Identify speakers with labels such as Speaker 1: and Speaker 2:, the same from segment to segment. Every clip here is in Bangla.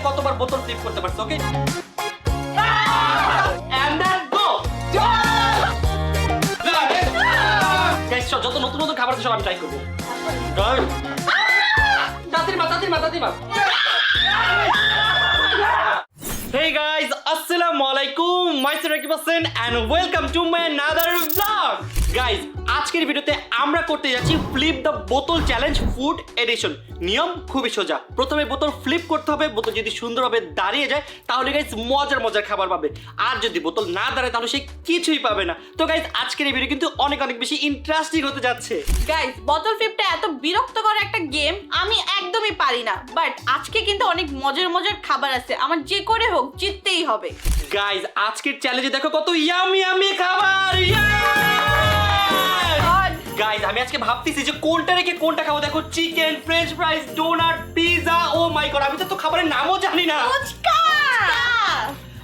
Speaker 1: কতবার বোতল ফ্লিপ করতে পারছো, ওকে? And then go. গাইস যত নতুন নতুন খাবার আছে সব আমি ট্রাই করব। তাড়াতাড়ি মা। Hey guys, assalamu alaikum. Myself Rakib Hossain and welcome to my another vlog. Guys, আজকের ভিডিওতে আমরা করতে যাচ্ছি ফ্লিপ দ্য বোতল চ্যালেঞ্জ ফুড এডিশন। নিয়ম খুবই সোজা। প্রথমে বোতল ফ্লিপ করতে হবে, বোতল যদি সুন্দরভাবে দাঁড়িয়ে যায় তাহলে গাইস মজার খাবার পাবে, আর যদি বোতল না দাঁড়ায় তাহলে সে কিছুই পাবে না। তো গাইস আজকের এই ভিডিও কিন্তু অনেক বেশি ইন্টারেস্টিং হতে যাচ্ছে।
Speaker 2: গাইস বোতল ফ্লিপটা এত বিরক্তকর একটা গেম আমি একদমই পারি না, বাট আজকে কিন্তু অনেক মজার খাবার আছে, আমার যে করে হোক জিততেই হবে।
Speaker 1: গাইস আজকের চ্যালেঞ্জে দেখো কত ইয়ামি খাবার। গাইস আমি আজকে ভাবতেছি যে কোনটা রেখে কোনটা খাবো। দেখো chicken, French fries, donut, pizza. Oh my god, আমি তো খাবারের নামও জানি না।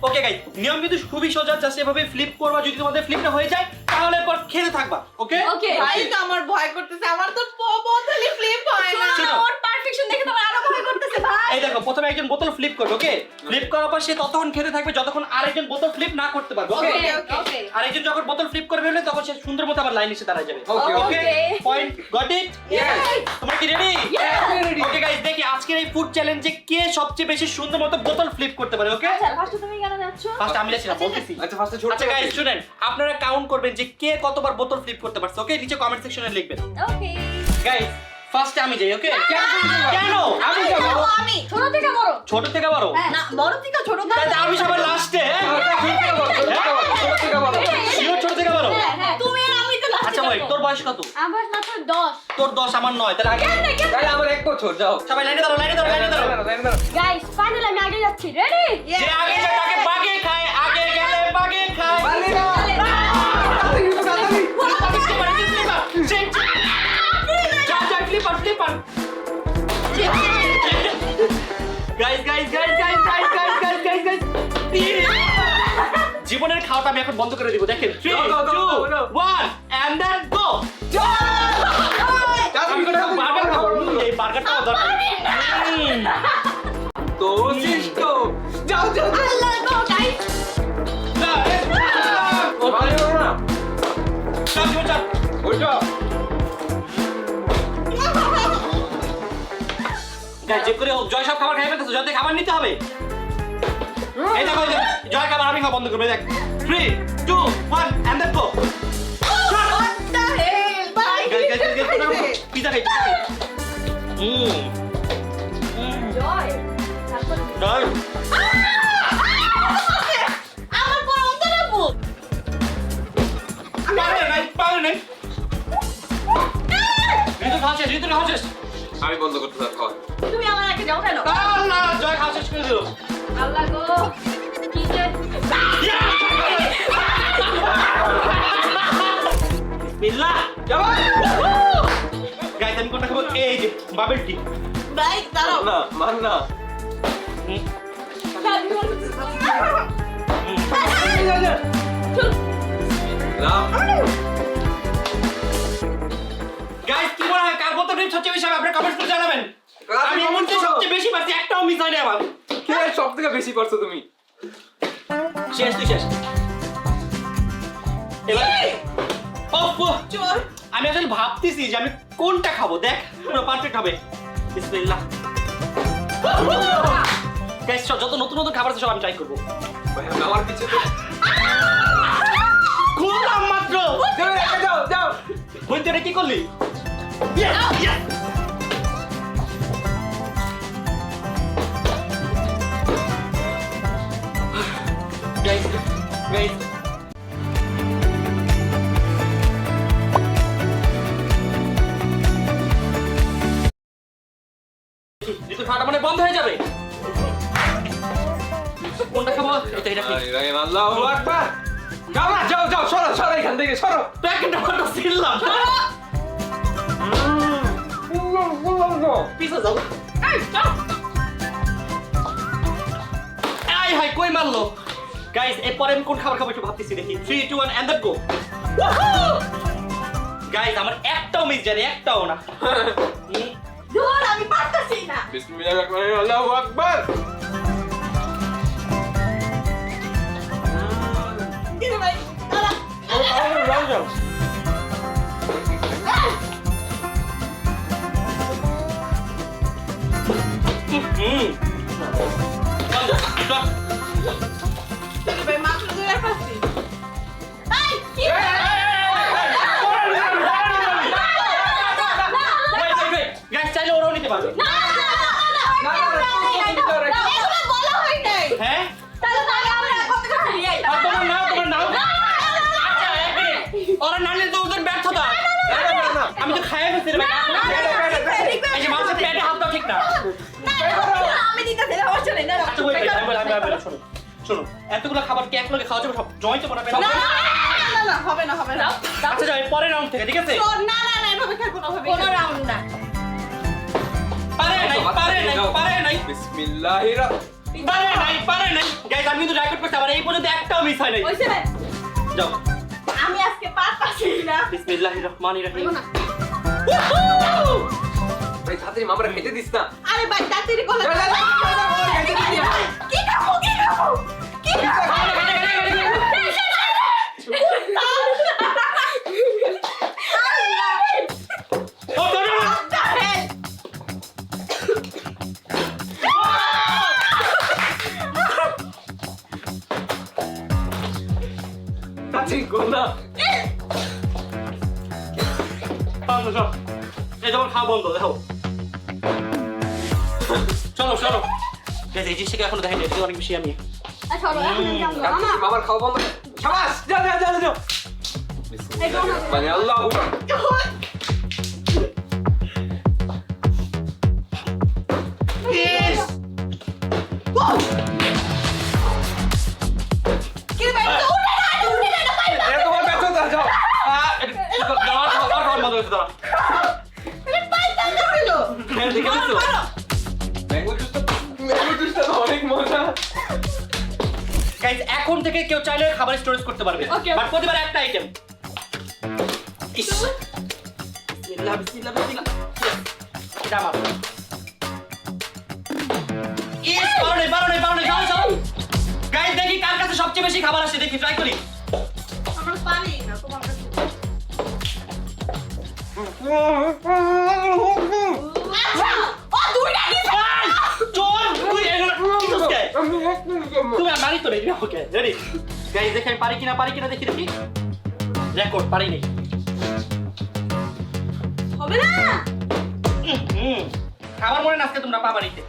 Speaker 1: ওকে গাইস, নিয়ম কিন্তু খুবই সোজা। জাস্ট এভাবে ফ্লিপ করবা, যদি তোমাদের ফ্লিপটা হয়ে যায় তাহলে পর খেতে থাকবা। ওকে
Speaker 2: ওকে ভাই, তো আমার ভয় করতেছে, আমার তো বোতলই ফ্লিপ হয় না। ওর পারফেকশন দেখে তো আরো ভয় করতেছে ভাই।
Speaker 1: এই দেখো প্রথমে একজন বোতল ফ্লিপ করবে, ওকে? ফ্লিপ করার পর সে ততক্ষণ খেতে থাকবে যতক্ষণ আরেকজন বোতল ফ্লিপ না করতে পারবে, ওকে?
Speaker 2: ওকে
Speaker 1: আরেকজন যখন বোতল ফ্লিপ করবে হলে তখন সে সুন্দর মতো আবার লাইন এসে দাঁড়ায় যাবে। ওকে পয়েন্ট গট ইট? তোমরা কি রেডি? ওকে গাইস, দেখি আজকের এই ফুড চ্যালেঞ্জে কে সবচেয়ে বেশি সুন্দর মতো বোতল ফ্লিপ করতে পারে। ওকে
Speaker 2: আচ্ছা, ফার্স্ট তুমি কেন যাচ্ছ?
Speaker 1: ফার্স্ট আমি যাচ্ছি না, বলতেছি।
Speaker 3: আচ্ছা ফার্স্টে ছোট।
Speaker 1: আচ্ছা গাইস শুনেন, আপনারা কাউন্ট করবেন যে কে কতবার বোতল ফ্লিপ করতে পারছে, ওকে? নিচে কমেন্ট সেকশনে লিখবেন।
Speaker 2: ওকে
Speaker 1: গাইস ফার্স্ট আমি যাই, ওকে? কেন
Speaker 2: আমি যাব। আমি ছোট থেকে বড়।
Speaker 1: ছোট থেকে বড়?
Speaker 2: না, বড় থেকে ছোট।
Speaker 1: তাহলে আমি সবার লাস্টে। শিওর ছোট থেকে বড়?
Speaker 2: হ্যাঁ, তুমি আর আমি তো লাস্টে।
Speaker 1: আচ্ছা ভাই, তোর বয়স কত?
Speaker 2: আমার মাত্র 10।
Speaker 1: তোর 10 আমার 9। তাহলে আগে
Speaker 3: তাহলে আমার 1 বছর যাও।
Speaker 1: সবাই লাইনে দাঁড়াও।
Speaker 2: গাইস ফাইনালি আমি আগে যাচ্ছি। রেডি?
Speaker 1: যে আগে যায় তাকে বাগে খায়, আগে গেলে বাগে খায়। ফ্লিপার। গাইস জীবনের খাওয়াটা আমি এখন বন্ধ করে দিব। দেখেন 3 2 1 এন্ড দেন গো। আমি কোনো বার্গার খাবো, এই বার্গারটা দরকার।
Speaker 3: তো শিষ্ট যাও
Speaker 2: আল্লাহ গো গাইস।
Speaker 3: ও ভালো না
Speaker 1: চল
Speaker 3: ওইটা
Speaker 1: গাইস যে করে হোক জয় সব খাবার খাইবে তো জয়তে খাবার নিতে হবে। এই দেখো জয় খাবার আমি খাওয়া বন্ধ করবে। দেখ 3 2 1 and then go.
Speaker 2: What the hell ভাই?
Speaker 1: পিজা খাই।
Speaker 2: জয়
Speaker 1: জয়
Speaker 2: আমার পর অন্তরে ভূত।
Speaker 1: পারে নাই। ঋতু খাওয়া শেষ।
Speaker 3: আমি বন্ধ করতে থাক খাওয়া।
Speaker 2: তুমি আমার আগে যাও কেন?
Speaker 1: আল্লাহ, জয় খাওয়া শেষ করে দিল।
Speaker 2: আল্লাহ গো কি যে
Speaker 1: বিসমিল্লাহ। গাইস আমি কোনটা খাবো? এই যে বাবেল টি।
Speaker 2: ভাই দাঁড়াও।
Speaker 3: না মান না রাম
Speaker 1: গাইস কি মনে হয় কার বোতল টিপস সবচেয়ে বেশি হবে? আপনারা কমেন্ট করে জানাবেন। আমি এমনকি সবচেয়ে বেশি পারছি, একটাও মিস হয়নি আমার।
Speaker 3: কে সবথেকে বেশি পারছো তুমি?
Speaker 1: শেষ তুই শেষ। এবার
Speaker 2: চোর।
Speaker 1: আমি আসলে ভাবতেছি যে আমি কোনটা খাবো। দেখ পুরো পারফেক্ট হবে। বিসমিল্লাহ। গাইস যত নতুন খাবার আছে সব আমি ট্রাই করব।
Speaker 3: ভাই আমার পিছে তো
Speaker 1: খুললাম মাত্র।
Speaker 3: যাও
Speaker 1: বলতে রে কি করলি? গাইস ঋতু খাওয়াটা মানে বন্ধ হয়ে যাবে। কোনটা খাবো? এটা
Speaker 3: আল্লাহু আকবার। যাও সরো এখান থেকে সরো।
Speaker 1: প্যাকেটটা কত ছিললাম। পিছে যাও। আই হাই কই মারলো। গাইস এরপর আমি কোন খাবার খাবো একটু ভাবতেছি। দেখি 3 2 1 এন্ড দেন গো। গাইস আমার একটাও মিস জানি, একটাও না।
Speaker 2: দূর আমি পারতেছি না।
Speaker 3: বিসমিল্লাহির রহমানির রহিম। আল্লাহু আকবার।
Speaker 2: ভাই মাত্র ধরে পাচ্ছি এই কি
Speaker 1: গাইস চাইলে ওরাও নিতে পারবে
Speaker 2: না এগুলো বলা হয় নাই
Speaker 1: হ্যাঁ
Speaker 2: তাহলে আমরা কত করে নিয়ে আইতাম
Speaker 1: আর তোমার নাও আচ্ছা এক মিনিট ওরা না নিলে তো ওদের ব্যর্থতা আমি তো খাইয়ে ফেলছি রে ভাই এই যে মানুষের পেটে হাত দাও ঠিক না
Speaker 2: আমি দিতে দিলাম আমার চলে না
Speaker 1: আচ্ছা ওই আমি শোনো শোনো এতগুলো খাবার কি এক লগে খাওয়া যাবে সব জয়েন্ট বানাবে
Speaker 2: না হবে না
Speaker 1: আচ্ছা যাই পরের রাউন্ড থেকে ঠিক আছে
Speaker 2: না এভাবে খেলবো না কোনো রাউন্ড না
Speaker 1: পারে নাই
Speaker 3: বিসমিল্লাহির
Speaker 1: পারে নাই গাইস আমি কিন্তু রেকর্ড করতে পারি এই পর্যন্ত একটাও মিস হয় নাই
Speaker 2: ওইছে
Speaker 1: যাও
Speaker 2: আমি আজকে পারতাছি না
Speaker 1: বিসমিল্লাহির রহমানির রহিম
Speaker 3: ভাই তাড়াতাড়ি মামারা খেতে দিস না।
Speaker 2: আরে ভাই তাড়াতাড়ি গলা
Speaker 3: যা, যা, যা, যা, যা, যা, যা, যা, যা।
Speaker 2: কি খাবো
Speaker 1: ও করো
Speaker 3: তাড়াতাড়ি কর না।
Speaker 1: চলো এই যখন খাওয়া বন্ধ দেখো চলো গাইস এই জিনিসটাকে এখনো দেখেনি এটা অনেক বেশি আমি
Speaker 3: তাড়াতাড়ি মামার খাওয়া বন্ধ কর। শাবাশ, যা। বিসমিল্লাহির আল্লাহু
Speaker 1: ইস
Speaker 2: কি ভাই উঠে না ভাই
Speaker 3: এ তোমার ব্যর্থতা, যাও।
Speaker 1: আর মত হচ্ছে দাঁড়া
Speaker 2: পাইতাম না হলো
Speaker 1: দেখে দিছো
Speaker 3: ম্যাঙ্গো জুসটা তো অনেক মজা।
Speaker 1: গাইস এখন থেকে কেউ চাইলে খাবার স্টোরেজ করতে পারবে
Speaker 2: Okay.
Speaker 1: বাট প্রতিবার একটা আইটেম ইস বিসমিল্লাহ এটা আমার ইস পারো নাই যাও গাইস দেখি কার কাছে সবচেয়ে বেশি খাবার আসে দেখি ট্রাই করি
Speaker 2: আমরা পারি না তোমার কাছে আচ্ছা ও দুইটা দিছে
Speaker 1: চোর তুই এগুলো কি তুমি মারি তো রে ওকে রেডি গাইস দেখি আমি পারি কিনা দেখি রেকর্ড পারি নাই
Speaker 2: হবে না
Speaker 1: খাবার মনে না আজকে তোমরা পাবারিতে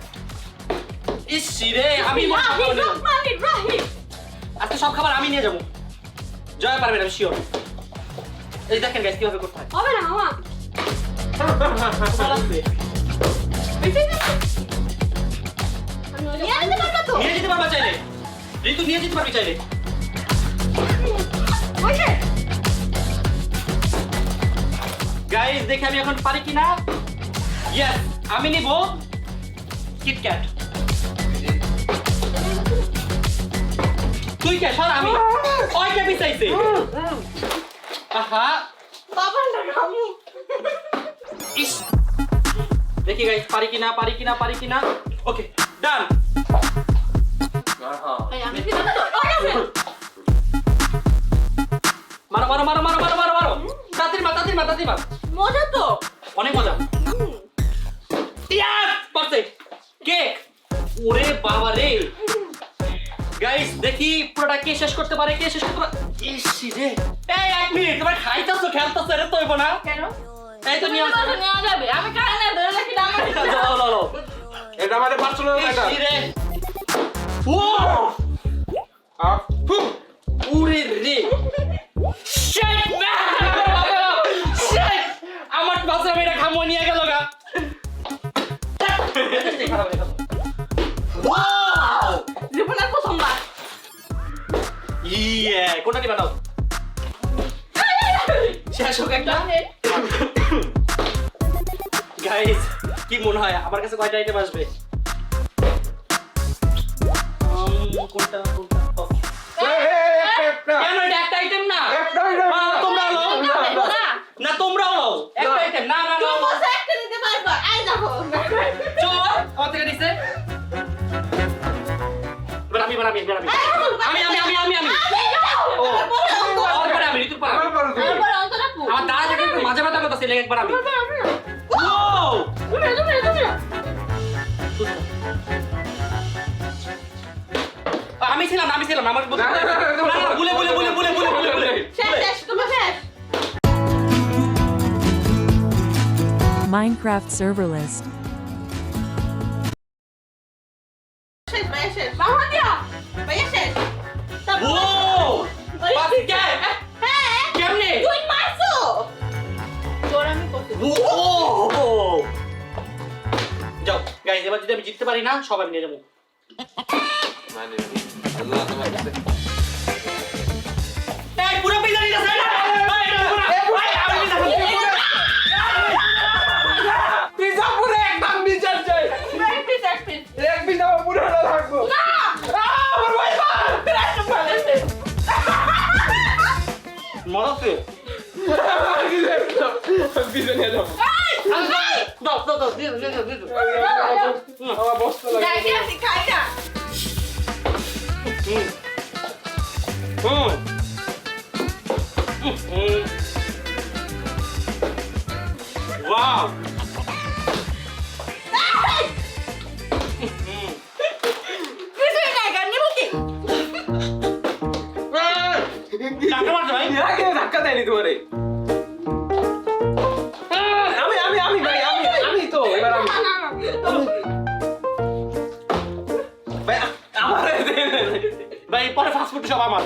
Speaker 1: ইস রে আমি মনে হয় খাবার নিয়ে যাবো।
Speaker 2: রাহিম
Speaker 1: আজকে সব খাবার আমি নিয়ে যাবো জয় পারবে না শিওর এই দেখেন গাইস কিভাবে করতে হয়
Speaker 2: হবে না মামা
Speaker 1: ভালো লাগবে।
Speaker 2: নিয়ে যেতে পারবা তো
Speaker 1: নিয়ে যেতে পারবা চাইলে ঋতু নিয়ে যেতে পারবি চাইলে
Speaker 2: ওইছে
Speaker 1: গাইস দেখে আমি এখন পারি কিনা ইয়েস আমি নিব কিটক্যাট তুই কে সর আমি ওই কে পিছাইছে আহা
Speaker 2: বাবা না রামু
Speaker 1: ইস দেখি গাইস পারি কিনা ওকে ডান
Speaker 2: এই আমি কি জানো তো ওকে
Speaker 1: মারো তাড়াতাড়ি মার
Speaker 2: মজা তো
Speaker 1: অনেক মজা ইয়াস পারছে কেক ওরে বাবা রে গাইস দেখি পুরোটা কে শেষ করতে পারে ইস রে এই এক মিনিট তোমার খাইতাছো খেলতাছো রে তোইব না
Speaker 2: কেন
Speaker 1: এই তো নিয়ে আসো
Speaker 2: নেওয়া যাবে আমি খাই না ধরে রাখি না আমার
Speaker 1: যাও
Speaker 3: এটা আমাদের পার্সোনাল এটা।
Speaker 1: ইস রে ও ওরে রে শিট শিট আমার পাশে আমি এটা খামো নিয়ে গেল গা ওয়াও
Speaker 2: জীবনের প্রথমবার
Speaker 1: ইয়ে কোনটা নিবা নাও শেষ হোক একটা গাইস কি মনে হয় আমার কাছে কয়টা আইটেম আসবে কোনটা কেন এটা একটা আইটেম না তোমরা হলো না তোমরা হলো একটা আইটেম না
Speaker 2: তুই বসে একটা দিতে পারবা আই দেখো
Speaker 1: চল আমার থেকে নিছে এবার আমি ও পরে আমি ঋতুর পরে আমি। আমার দাঁড়া থেকে একটু মাঝে মাঝে কথা ছিল একবার আমি ও আমি ছিলাম আমার
Speaker 3: না, না, না, না, না,
Speaker 1: ভুলে
Speaker 2: শেষ তুমি শেষ
Speaker 4: Minecraft server list.
Speaker 2: শেষ ভাইয়া শেষ বাবা দিয়া ভাইয়া শেষ
Speaker 1: ও বাস্কে
Speaker 2: হ্যাঁ
Speaker 1: কেমনে
Speaker 2: তুই মারছো তোর আমি করতে
Speaker 1: ও যাও গাইস এবার যদি আমি জিততে পারি না সব আমি নিয়ে যাবো
Speaker 3: মানে আল্লাহ তোমার কাছে
Speaker 1: এই পুরো পিজা নিয়ে যাস না
Speaker 3: পিজা পুরো একদম বিচার চাই
Speaker 2: এক পিস
Speaker 3: এক পিজা পুরো না থাকবো
Speaker 2: না
Speaker 3: আমার ভাই
Speaker 1: মরছে
Speaker 3: পিজা নিয়ে যাবো
Speaker 1: দাও দিয়ে
Speaker 3: আমার বস্তা লাগে
Speaker 2: যাই আসি খাই না
Speaker 1: Wow!
Speaker 2: কিছুই নাই গান নিব কি
Speaker 1: টাকা মারছে ভাই
Speaker 3: আগে ধাক্কা দেয়নি তোমারে আমি ভাই আমি তো এবার আমি ভাই আমার
Speaker 1: ভাই পরে ফাস্ট ফুড সব আমার